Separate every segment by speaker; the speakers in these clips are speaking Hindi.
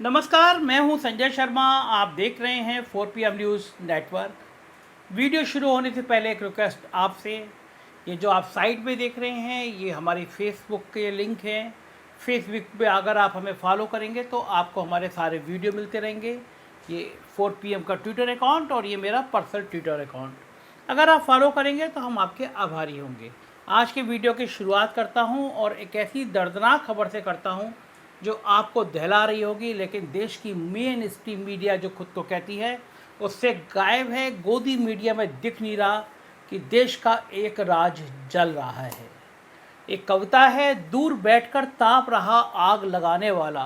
Speaker 1: नमस्कार, मैं हूं संजय शर्मा। आप देख रहे हैं 4PM न्यूज़ नेटवर्क। वीडियो शुरू होने से पहले एक रिक्वेस्ट आपसे, ये जो आप साइट पे देख रहे हैं ये हमारी फेसबुक के लिंक हैं। फेसबुक पे अगर आप हमें फॉलो करेंगे तो आपको हमारे सारे वीडियो मिलते रहेंगे। ये 4PM का ट्विटर अकाउंट और ये मेरा पर्सनल ट्विटर अकाउंट, अगर आप फॉलो करेंगे तो हम आपके आभारी होंगे। आज के वीडियो की शुरुआत करता हूँ और एक ऐसी दर्दनाक खबर से करता हूँ जो आपको दहला रही होगी, लेकिन देश की मेन स्ट्रीम मीडिया जो खुद को कहती है उससे गायब है। गोदी मीडिया में दिख नहीं रहा कि देश का एक राज जल रहा है। एक कविता है, दूर बैठकर ताप रहा आग लगाने वाला,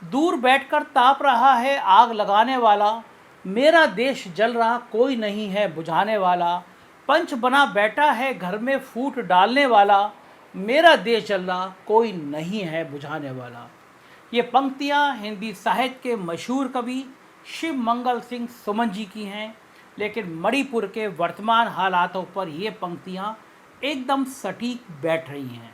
Speaker 1: दूर बैठकर ताप रहा है आग लगाने वाला, मेरा देश जल रहा कोई नहीं है बुझाने वाला, पंच बना बैठा है घर में फूट डालने वाला, मेरा देश जल रहा कोई नहीं है बुझाने वाला। ये पंक्तियाँ हिंदी साहित्य के मशहूर कवि शिव मंगल सिंह सुमन जी की हैं, लेकिन मणिपुर के वर्तमान हालातों पर ये पंक्तियाँ एकदम सटीक बैठ रही हैं।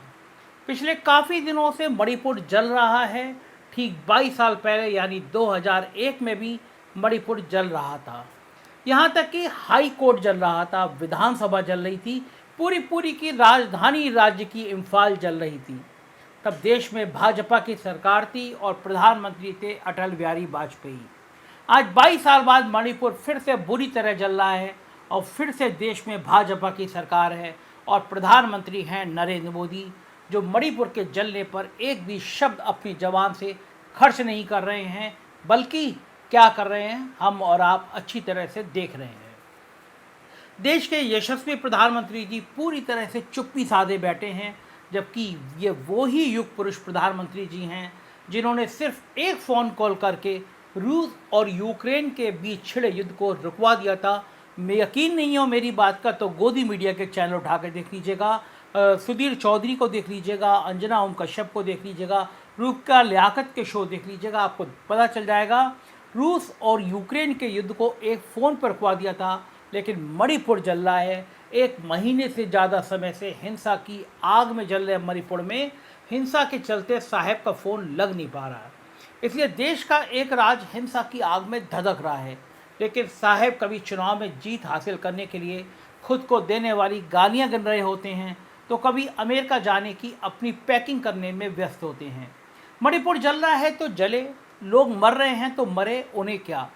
Speaker 1: पिछले काफ़ी दिनों से मणिपुर जल रहा है। ठीक 22 साल पहले यानी 2001 में भी मणिपुर जल रहा था। यहाँ तक कि हाई कोर्ट जल रहा था, विधानसभा जल रही थी, पूरी की राजधानी राज्य की इम्फाल जल रही थी। तब देश में भाजपा की सरकार थी और प्रधानमंत्री थे अटल बिहारी वाजपेयी। आज 22 साल बाद मणिपुर फिर से बुरी तरह जल रहा है और फिर से देश में भाजपा की सरकार है और प्रधानमंत्री हैं नरेंद्र मोदी, जो मणिपुर के जलने पर एक भी शब्द अपनी ज़बान से खर्च नहीं कर रहे हैं, बल्कि क्या कर रहे हैं हम और आप अच्छी तरह से देख रहे हैं। देश के यशस्वी प्रधानमंत्री जी पूरी तरह से चुप्पी साधे बैठे हैं, जबकि ये वो ही युग पुरुष प्रधानमंत्री जी हैं जिन्होंने सिर्फ एक फ़ोन कॉल करके रूस और यूक्रेन के बीच छिड़े युद्ध को रुकवा दिया था। मैं यकीन नहीं हो मेरी बात का तो गोदी मीडिया के चैनल उठा के देख लीजिएगा, सुधीर चौधरी को देख लीजिएगा, अंजना ओम कश्यप को देख लीजिएगा, रूपका लियाकत के शो देख लीजिएगा, आपको पता चल जाएगा। रूस और यूक्रेन के युद्ध को एक फ़ोन पर रुकवा दिया था, लेकिन मणिपुर जल रहा है। एक महीने से ज़्यादा समय से हिंसा की आग में जल रहे मणिपुर में हिंसा के चलते साहब का फ़ोन लग नहीं पा रहा है। इसलिए देश का एक राज हिंसा की आग में धधक रहा है। लेकिन साहब कभी चुनाव में जीत हासिल करने के लिए खुद को देने वाली गालियां गिन रहे होते हैं, तो कभी अमेरिका जाने की अपनी पैकिंग करने में व्यस्त होते हैं। मणिपुर जल रहा है तो जले, लोग मर रहे हैं तो मरे, उन्हें क्या।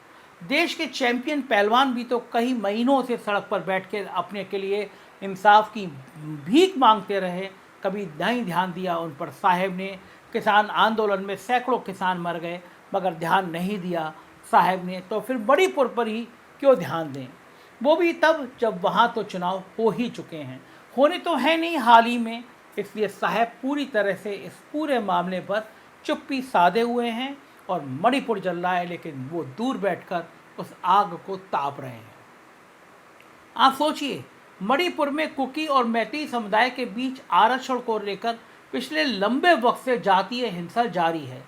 Speaker 1: देश के चैंपियन पहलवान भी तो कई महीनों से सड़क पर बैठ के अपने के लिए इंसाफ की भीख मांगते रहे, कभी नहीं ध्यान दिया उन पर साहब ने। किसान आंदोलन में सैकड़ों किसान मर गए, मगर ध्यान नहीं दिया साहब ने, तो फिर मणिपुर पर ही क्यों ध्यान दें, वो भी तब जब वहाँ तो चुनाव हो ही चुके हैं, होने तो है नहीं हाल ही में। इसलिए साहब पूरी तरह से इस पूरे मामले पर चुप्पी साधे हुए हैं और मणिपुर जल रहा है, लेकिन वो दूर बैठकर उस आग को ताप रहे हैं। आप सोचिए, मणिपुर में कुकी और मैती समुदाय के बीच आरक्षण को लेकर पिछले लंबे वक्त से जातीय हिंसा जारी है,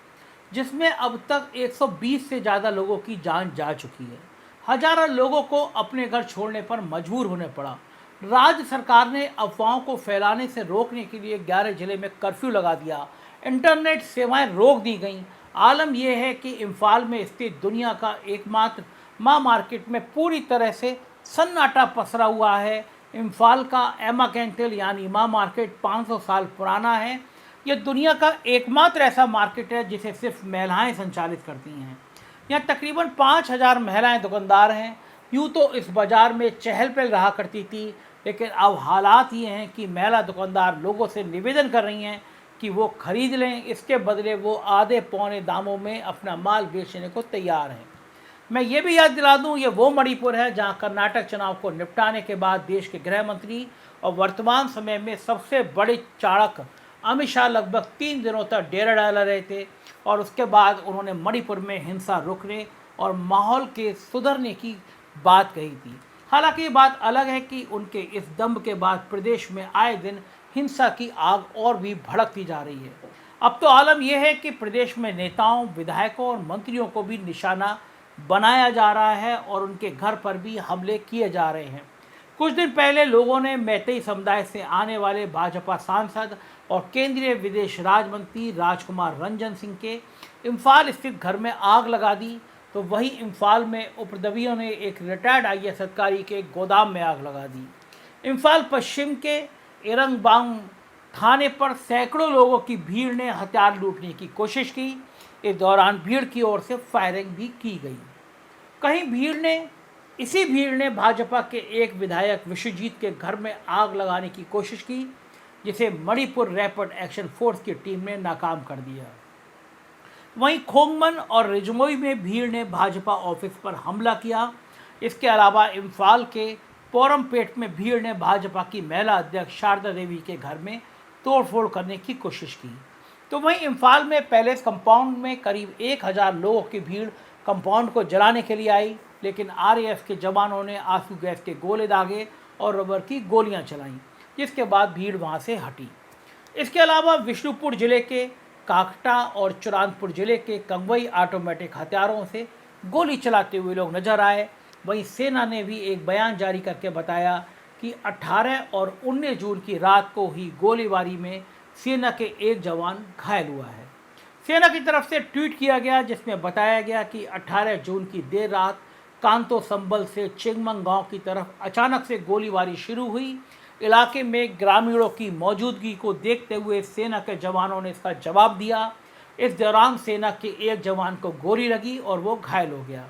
Speaker 1: जिसमें अब तक 120 से ज़्यादा लोगों की जान जा चुकी है। हजारों लोगों को अपने घर छोड़ने पर मजबूर होने पड़ा। राज्य सरकार ने अफवाहों को फैलाने से रोकने के लिए 11 जिले में कर्फ्यू लगा दिया, इंटरनेट सेवाएं रोक दी गईं। आलम यह है कि इम्फाल में स्थित दुनिया का एकमात्र माँ मार्केट में पूरी तरह से सन्नाटा पसरा हुआ है। इम्फाल का एमा कैंटल यानी माँ मार्केट 500 साल पुराना है। यह दुनिया का एकमात्र ऐसा मार्केट है जिसे सिर्फ महिलाएं संचालित करती हैं। यहाँ तकरीबन 5000 महिलाएं दुकानदार हैं। यूँ तो इस बाज़ार में चहल पहल रहा करती थी, लेकिन अब हालात ये हैं कि महिला दुकानदार लोगों से निवेदन कर रही हैं कि वो खरीद लें, इसके बदले वो आधे पौने दामों में अपना माल बेचने को तैयार हैं। मैं ये भी याद दिला दूं, ये वो मणिपुर है जहां कर्नाटक चुनाव को निपटाने के बाद देश के गृह मंत्री और वर्तमान समय में सबसे बड़े चाणक अमित शाह लगभग 3 दिनों तक डेरा डाला रहे थे और उसके बाद उन्होंने मणिपुर में हिंसा रोकने और माहौल के सुधरने की बात कही थी। हालांकि ये बात अलग है कि उनके इस दम्भ के बाद प्रदेश में आए दिन हिंसा की आग और भी भड़कती जा रही है। अब तो आलम यह है कि प्रदेश में नेताओं, विधायकों और मंत्रियों को भी निशाना बनाया जा रहा है और उनके घर पर भी हमले किए जा रहे हैं। कुछ दिन पहले लोगों ने मैतेई समुदाय से आने वाले भाजपा सांसद और केंद्रीय विदेश राज्य मंत्री राजकुमार रंजन सिंह के इम्फाल स्थित घर में आग लगा दी, तो वहीं इम्फाल में उपद्रवियों ने एक रिटायर्ड IAS अधिकारी के गोदाम में आग लगा दी। इम्फाल पश्चिम के एरंगबांग थाने पर सैकड़ों लोगों की भीड़ ने हथियार लूटने की कोशिश की। इस दौरान भीड़ की ओर से फायरिंग भी की गई। कहीं इसी भीड़ ने भाजपा के एक विधायक विश्वजीत के घर में आग लगाने की कोशिश की, जिसे मणिपुर रैपिड एक्शन फोर्स की टीम ने नाकाम कर दिया। वहीं खोंगमन और रिजमोई में भीड़ ने भाजपा ऑफिस पर हमला किया। इसके अलावा इम्फाल के पोरमपेट में भीड़ ने भाजपा की महिला अध्यक्ष शारदा देवी के घर में तोड़फोड़ करने की कोशिश की। तो वहीं इम्फाल में पैलेस कंपाउंड में करीब 1000 लोगों की भीड़ कंपाउंड को जलाने के लिए आई, लेकिन RAF के जवानों ने आंसू गैस के गोले दागे और रबर की गोलियां चलाईं, जिसके बाद भीड़ वहां से हटी। इसके अलावा विष्णुपुर जिले के काकटा और चुरानपुर जिले के कंगवई ऑटोमेटिक हथियारों से गोली चलाते हुए लोग नजर आए। वहीं सेना ने भी एक बयान जारी करके बताया कि 18 और 19 जून की रात को ही गोलीबारी में सेना के एक जवान घायल हुआ है। सेना की तरफ से ट्वीट किया गया, जिसमें बताया गया कि 18 जून की देर रात कांतो संबल से चिंगमंग गांव की तरफ अचानक से गोलीबारी शुरू हुई। इलाके में ग्रामीणों की मौजूदगी को देखते हुए सेना के जवानों ने इसका जवाब दिया। इस दौरान सेना के एक जवान को गोली लगी और वो घायल हो गया,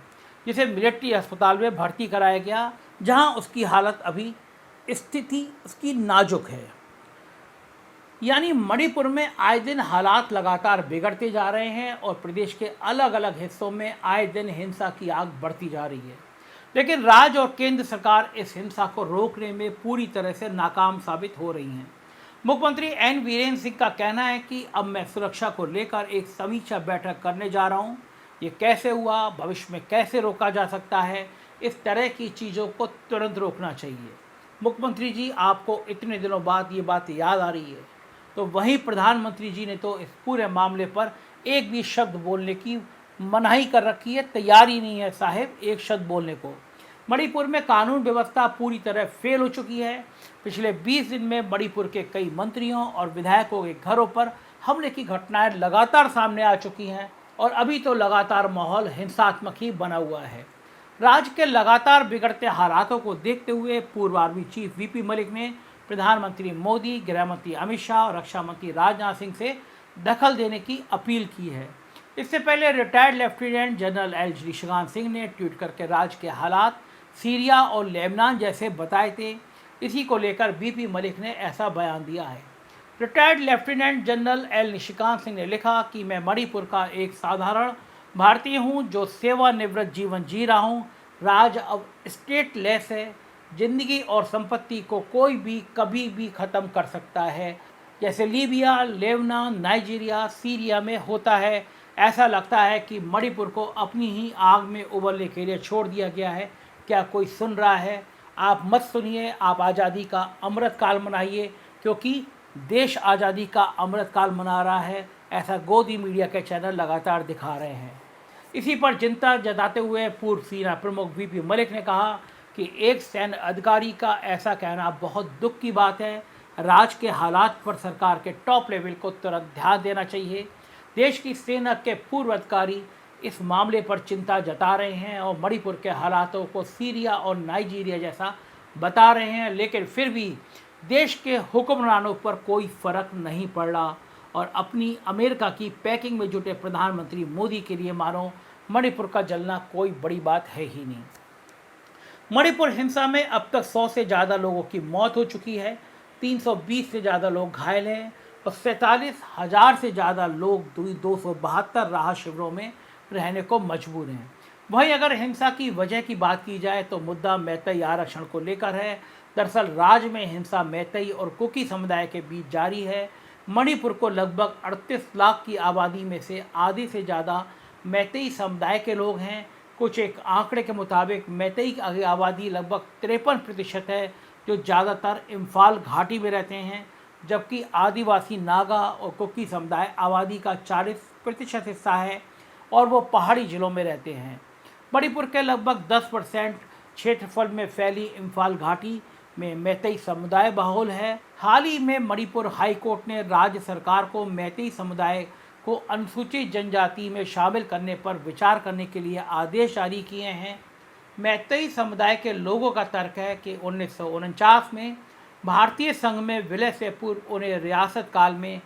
Speaker 1: जिसे मिलिट्री अस्पताल में भर्ती कराया गया, जहां उसकी हालत अभी स्थिति उसकी नाजुक है। यानी मणिपुर में आए दिन हालात लगातार बिगड़ते जा रहे हैं और प्रदेश के अलग अलग हिस्सों में आए दिन हिंसा की आग बढ़ती जा रही है, लेकिन राज्य और केंद्र सरकार इस हिंसा को रोकने में पूरी तरह से नाकाम साबित हो रही हैं। मुख्यमंत्री N वीरेंद्र सिंह का कहना है कि अब मैं सुरक्षा को लेकर एक समीक्षा बैठक करने जा रहा हूं। ये कैसे हुआ, भविष्य में कैसे रोका जा सकता है, इस तरह की चीज़ों को तुरंत रोकना चाहिए। मुख्यमंत्री जी, आपको इतने दिनों बाद ये बात याद आ रही है, तो वहीं प्रधानमंत्री जी ने तो इस पूरे मामले पर एक भी शब्द बोलने की मनाही कर रखी है, तैयारी नहीं है साहब एक शब्द बोलने को। मणिपुर में कानून व्यवस्था पूरी तरह फेल हो चुकी है। पिछले 20 दिन में मणिपुर के कई मंत्रियों और विधायकों के घरों पर हमले की घटनाएं लगातार सामने आ चुकी हैं और अभी तो लगातार माहौल हिंसात्मक ही बना हुआ है। राज्य के लगातार बिगड़ते हालातों को देखते हुए पूर्व आर्मी चीफ VP मलिक ने प्रधानमंत्री मोदी, गृह मंत्री अमित शाह और रक्षा मंत्री राजनाथ सिंह से दखल देने की अपील की है। इससे पहले retired lieutenant general LG Nishikant Singh ने ट्वीट करके राज्य के हालात सीरिया और लेबनान जैसे बताए थे। इसी को लेकर VP मलिक ने ऐसा बयान दिया है। Retired lieutenant general L Nishikant Singh ने लिखा कि मैं मणिपुर का एक साधारण भारतीय हूं जो सेवानिवृत्त जीवन जी रहा हूं। राज्य अब स्टेटलेस है। जिंदगी और संपत्ति को कोई भी कभी भी ख़त्म कर सकता है, जैसे लीबिया, लेबनान, नाइजीरिया, सीरिया में होता है। ऐसा लगता है कि मणिपुर को अपनी ही आग में उबलने के लिए छोड़ दिया गया है। क्या कोई सुन रहा है? आप मत सुनिए, आप आज़ादी का अमृत काल मनाइए, क्योंकि देश आज़ादी का अमृत काल मना रहा है, ऐसा गोदी मीडिया के चैनल लगातार दिखा रहे हैं। इसी पर चिंता जताते हुए पूर्व सेना प्रमुख VP मलिक ने कहा कि एक सैन्य अधिकारी का ऐसा कहना बहुत दुख की बात है। राज्य के हालात पर सरकार के टॉप लेवल को तुरंत ध्यान देना चाहिए। देश की सेना के पूर्व अधिकारी इस मामले पर चिंता जता रहे हैं और मणिपुर के हालातों को सीरिया और नाइजीरिया जैसा बता रहे हैं, लेकिन फिर भी देश के हुक्मरानों पर कोई फ़र्क नहीं पड़ रहा और अपनी अमेरिका की पैकिंग में जुटे प्रधानमंत्री मोदी के लिए मानो मणिपुर का जलना कोई बड़ी बात है ही नहीं। मणिपुर हिंसा में अब तक 100 से ज़्यादा लोगों की मौत हो चुकी है, 320 से ज़्यादा लोग घायल हैं और 47,000 से ज़्यादा लोग 272 राहत शिविरों में रहने को मजबूर हैं। वहीं अगर हिंसा की वजह की बात की जाए तो मुद्दा मैतेई आरक्षण को लेकर है। दरअसल राज्य में हिंसा मैतेई और कुकी समुदाय के बीच जारी है। मणिपुर को लगभग 38 लाख की आबादी में से आधे से ज़्यादा मैतेई समुदाय के लोग हैं। कुछ एक आंकड़े के मुताबिक मैतेई की आबादी लगभग 53% है, जो ज़्यादातर इम्फाल घाटी में रहते हैं, जबकि आदिवासी नागा और कुकी समुदाय आबादी का 40% हिस्सा है और वो पहाड़ी ज़िलों में रहते हैं। मणिपुर के लगभग 10% क्षेत्रफल में फैली इम्फाल घाटी में मैतेई समुदाय बहुल है। हाल ही में मणिपुर हाई कोर्ट ने राज्य सरकार को मैतेई समुदाय को अनुसूचित जनजाति में शामिल करने पर विचार करने के लिए आदेश जारी किए हैं। मैतेई समुदाय के लोगों का तर्क है कि 1949 में भारतीय संघ में विलय से पूर्व उन्हें रियासत काल में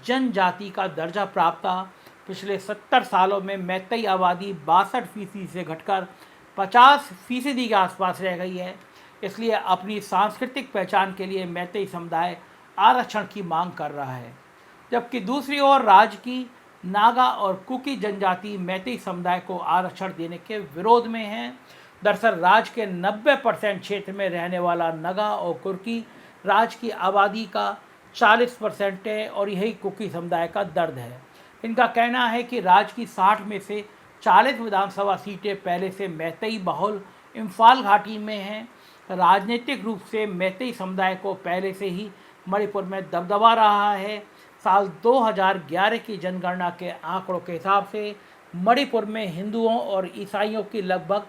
Speaker 1: जनजाति का दर्जा प्राप्त था। पिछले 70 सालों में मैतेई आबादी 62% से घटकर 50% के आसपास रह गई है। इसलिए अपनी सांस्कृतिक पहचान के लिए मैतेई समुदाय आरक्षण की मांग कर रहा है, जबकि दूसरी ओर राज्य की नागा और कुकी जनजाति मैतेई समुदाय को आरक्षण देने के विरोध में हैं। दरअसल राज्य के 90% क्षेत्र में रहने वाला नागा और कुकी राज्य की आबादी का 40% है और यही कुकी समुदाय का दर्द है। इनका कहना है कि राज्य की 60 में से 40 विधानसभा सीटें पहले से मैतेई बहुल इम्फाल घाटी में हैं। राजनीतिक रूप से मैतेई समुदाय को पहले से ही मणिपुर में दबदबा रहा है। साल 2011 की जनगणना के आंकड़ों के हिसाब से मणिपुर में हिंदुओं और ईसाइयों की लगभग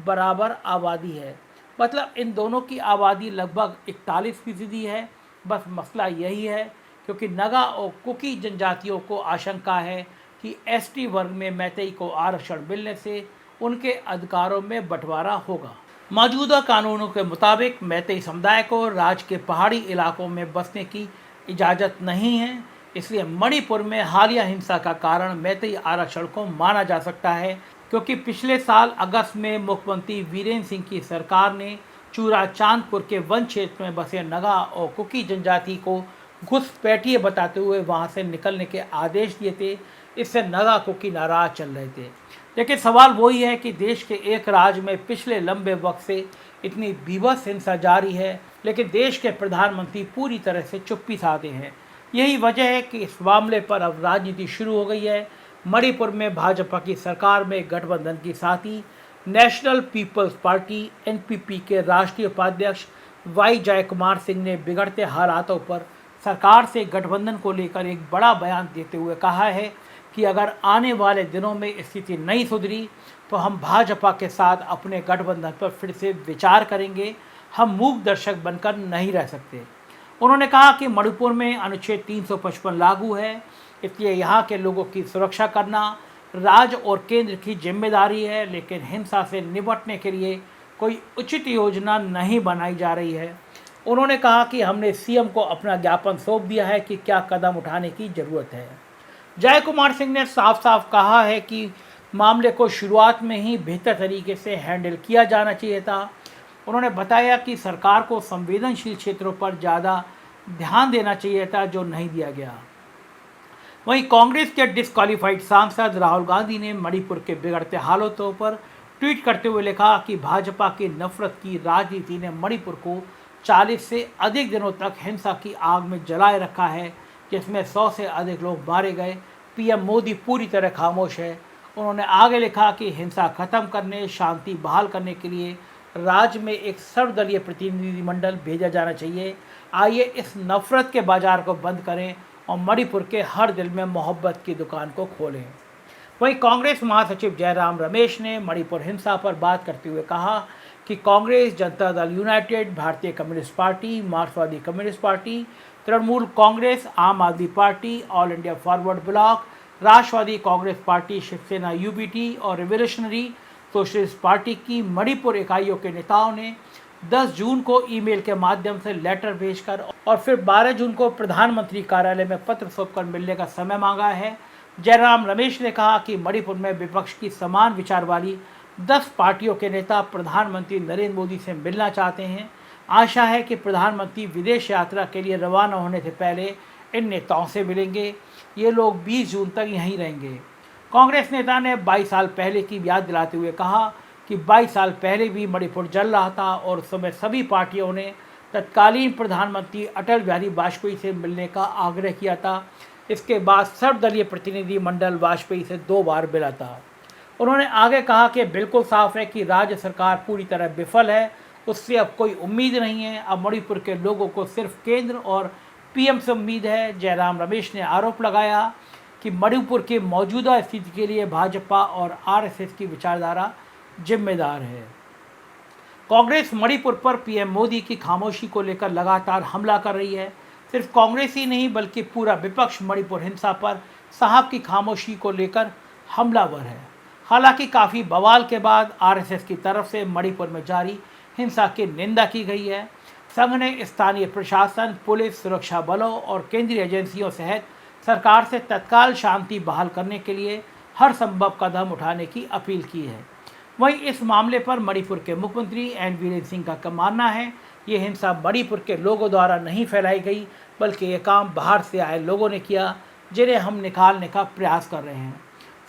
Speaker 1: बराबर आबादी है। मतलब इन दोनों की आबादी लगभग 41% है। बस मसला यही है क्योंकि नागा और कुकी जनजातियों को आशंका है कि एसटी वर्ग में मैतेई को आरक्षण मिलने से उनके अधिकारों में बंटवारा होगा। मौजूदा कानूनों के मुताबिक मैतेई समुदाय को राज्य के पहाड़ी इलाकों में बसने की इजाज़त नहीं है। इसलिए मणिपुर में हालिया हिंसा का कारण मैतेई आरक्षण को माना जा सकता है, क्योंकि पिछले साल अगस्त में मुख्यमंत्री वीरेंद्र सिंह की सरकार ने चूरा चांदपुर के वन क्षेत्र में बसे नागा और कुकी जनजाति को घुसपैठिए बताते हुए वहां से निकलने के आदेश दिए थे। इससे नागा कुकी नाराज चल रहे थे। लेकिन सवाल वही है कि देश के एक राज्य में पिछले लंबे वक्त से इतनी बीभत्स हिंसा जारी है, लेकिन देश के प्रधानमंत्री पूरी तरह से चुप्पी साधे हैं। यही वजह है कि इस मामले पर अब राजनीति शुरू हो गई है। मणिपुर में भाजपा की सरकार में गठबंधन की साथी नेशनल पीपल्स पार्टी एनपीपी के राष्ट्रीय उपाध्यक्ष वाई जयकुमार सिंह ने बिगड़ते हालातों पर सरकार से गठबंधन को लेकर एक बड़ा बयान देते हुए कहा है कि अगर आने वाले दिनों में स्थिति नहीं सुधरी तो हम भाजपा के साथ अपने गठबंधन पर फिर से विचार करेंगे। हम मूक दर्शक बनकर नहीं रह सकते। उन्होंने कहा कि मणिपुर में अनुच्छेद 355 लागू है, इसलिए यहाँ के लोगों की सुरक्षा करना राज्य और केंद्र की जिम्मेदारी है, लेकिन हिंसा से निपटने के लिए कोई उचित योजना नहीं बनाई जा रही है। उन्होंने कहा कि हमने सीएम को अपना ज्ञापन सौंप दिया है कि क्या कदम उठाने की ज़रूरत है। जय कुमार सिंह ने साफ साफ कहा है कि मामले को शुरुआत में ही बेहतर तरीके से हैंडल किया जाना चाहिए था। उन्होंने बताया कि सरकार को संवेदनशील क्षेत्रों पर ज़्यादा ध्यान देना चाहिए था, जो नहीं दिया गया। वहीं कांग्रेस के डिस्क्वालीफाइड सांसद राहुल गांधी ने मणिपुर के बिगड़ते हालातों पर ट्वीट करते हुए लिखा कि भाजपा की नफरत की राजनीति ने मणिपुर को 40 से अधिक दिनों तक हिंसा की आग में जलाए रखा है, जिसमें 100 से अधिक लोग मारे गए। पीएम मोदी पूरी तरह खामोश है। उन्होंने आगे लिखा कि हिंसा खत्म करने, शांति बहाल करने के लिए राज्य में एक सर्वदलीय प्रतिनिधिमंडल भेजा जाना चाहिए। आइए इस नफरत के बाजार को बंद करें और मणिपुर के हर दिल में मोहब्बत की दुकान को खोलें। वहीं कांग्रेस महासचिव जयराम रमेश ने मणिपुर हिंसा पर बात करते हुए कहा कि कांग्रेस, जनता Dal United, Bharatiya Communist Party, Marxvadi Communist Party, Trinamool Congress, Aam Aadmi Party, All India Forward Bloc, Rashtravadi Congress Party, Shiv Sena UBT और रिवोल्यूशनरी सोशलिस्ट पार्टी की मणिपुर इकाइयों के नेताओं ने 10 जून को ईमेल के माध्यम से लेटर भेजकर और फिर 12 जून को प्रधानमंत्री कार्यालय में पत्र सौंपकर मिलने का समय मांगा है। जयराम रमेश ने कहा कि मणिपुर में विपक्ष की समान विचार वाली 10 पार्टियों के नेता प्रधानमंत्री नरेंद्र मोदी से मिलना चाहते हैं। आशा है कि प्रधानमंत्री विदेश यात्रा के लिए रवाना होने से पहले इन नेताओं से मिलेंगे। ये लोग 20 जून तक यहीं रहेंगे। कांग्रेस नेता ने 22 साल पहले की याद दिलाते हुए कहा कि 22 साल पहले भी मणिपुर जल रहा था और उस समय सभी पार्टियों ने तत्कालीन प्रधानमंत्री अटल बिहारी वाजपेयी से मिलने का आग्रह किया था। इसके बाद सर्वदलीय प्रतिनिधि मंडल वाजपेयी से 2 बार मिला था। उन्होंने आगे कहा कि बिल्कुल साफ है कि राज्य सरकार पूरी तरह विफल है, उससे अब कोई उम्मीद नहीं है। अब मणिपुर के लोगों को सिर्फ केंद्र और पीएम से उम्मीद है। जयराम रमेश ने आरोप लगाया कि मणिपुर की मौजूदा स्थिति के लिए भाजपा और आरएसएस की विचारधारा जिम्मेदार है। कांग्रेस मणिपुर पर पीएम मोदी की खामोशी को लेकर लगातार हमला कर रही है। सिर्फ कांग्रेस ही नहीं बल्कि पूरा विपक्ष मणिपुर हिंसा पर साहब की खामोशी को लेकर हमलावर है। हालांकि काफ़ी बवाल के बाद आरएसएस की तरफ से मणिपुर में जारी हिंसा की निंदा की गई है। संघ ने स्थानीय प्रशासन, पुलिस, सुरक्षा बलों और केंद्रीय एजेंसियों सहित सरकार से तत्काल शांति बहाल करने के लिए हर संभव कदम उठाने की अपील की है। वहीं इस मामले पर मणिपुर के मुख्यमंत्री एन बीरेन सिंह का मानना है ये हिंसा मणिपुर के लोगों द्वारा नहीं फैलाई गई बल्कि ये काम बाहर से आए लोगों ने किया जिन्हें हम निकालने का प्रयास कर रहे हैं।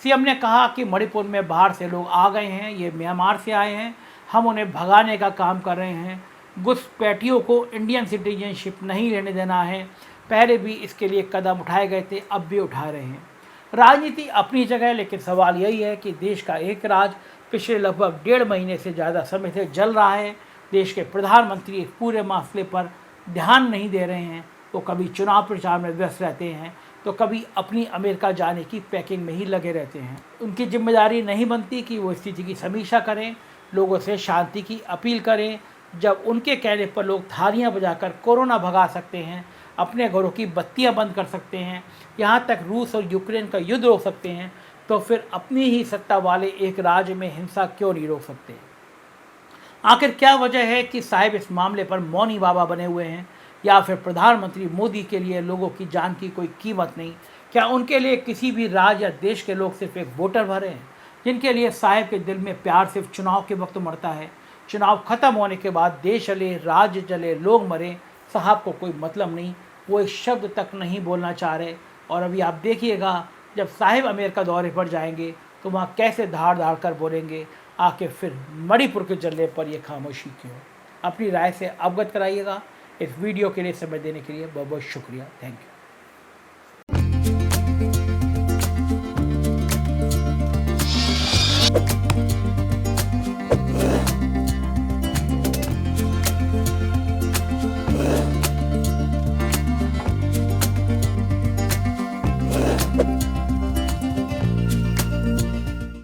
Speaker 1: सीएम ने कहा कि मणिपुर में बाहर से लोग आ गए हैं, ये म्यांमार से आए हैं, हम उन्हें भगाने का काम कर रहे हैं। घुसपैठियों को इंडियन सिटीजनशिप नहीं लेने देना है। पहले भी इसके लिए कदम उठाए गए थे, अब भी उठा रहे हैं। राजनीति अपनी जगह है, लेकिन सवाल यही है कि देश का एक राज पिछले लगभग 1.5 महीने से ज़्यादा समय से जल रहा है। देश के प्रधानमंत्री इस पूरे मसले पर ध्यान नहीं दे रहे हैं। वो कभी चुनाव प्रचार में व्यस्त रहते हैं तो कभी अपनी अमेरिका जाने की पैकिंग में ही लगे रहते हैं। उनकी जिम्मेदारी नहीं बनती कि वो स्थिति की समीक्षा करें, लोगों से शांति की अपील करें। जब उनके कहने पर लोग थालियां बजाकर कोरोना भगा सकते हैं, अपने घरों की बत्तियां बंद कर सकते हैं, यहाँ तक रूस और यूक्रेन का युद्ध रोक सकते हैं, तो फिर अपनी ही सत्ता वाले एक राज्य में हिंसा क्यों नहीं रोक सकते? आखिर क्या वजह है कि साहिब इस मामले पर मौनी बाबा बने हुए हैं? या फिर प्रधानमंत्री मोदी के लिए लोगों की जान की कोई कीमत नहीं? क्या उनके लिए किसी भी राज्य या देश के लोग सिर्फ एक वोटर भरे हैं जिनके लिए साहिब के दिल में प्यार सिर्फ चुनाव के वक्त मरता है? चुनाव खत्म होने के बाद देश चले, राज्य चले, लोग मरे, साहब को कोई मतलब नहीं। वो एक शब्द तक नहीं बोलना चाह रहे। और अभी आप देखिएगा जब साहिब अमेरिका दौरे पर जाएंगे तो वहाँ कैसे धाड़ धाड़ कर बोलेंगे। आके फिर मणिपुर के जलने पर यह खामोशी क्यों? अपनी राय से अवगत कराइएगा। इस वीडियो के लिए समय देने के लिए बहुत बहुत शुक्रिया। Thank you.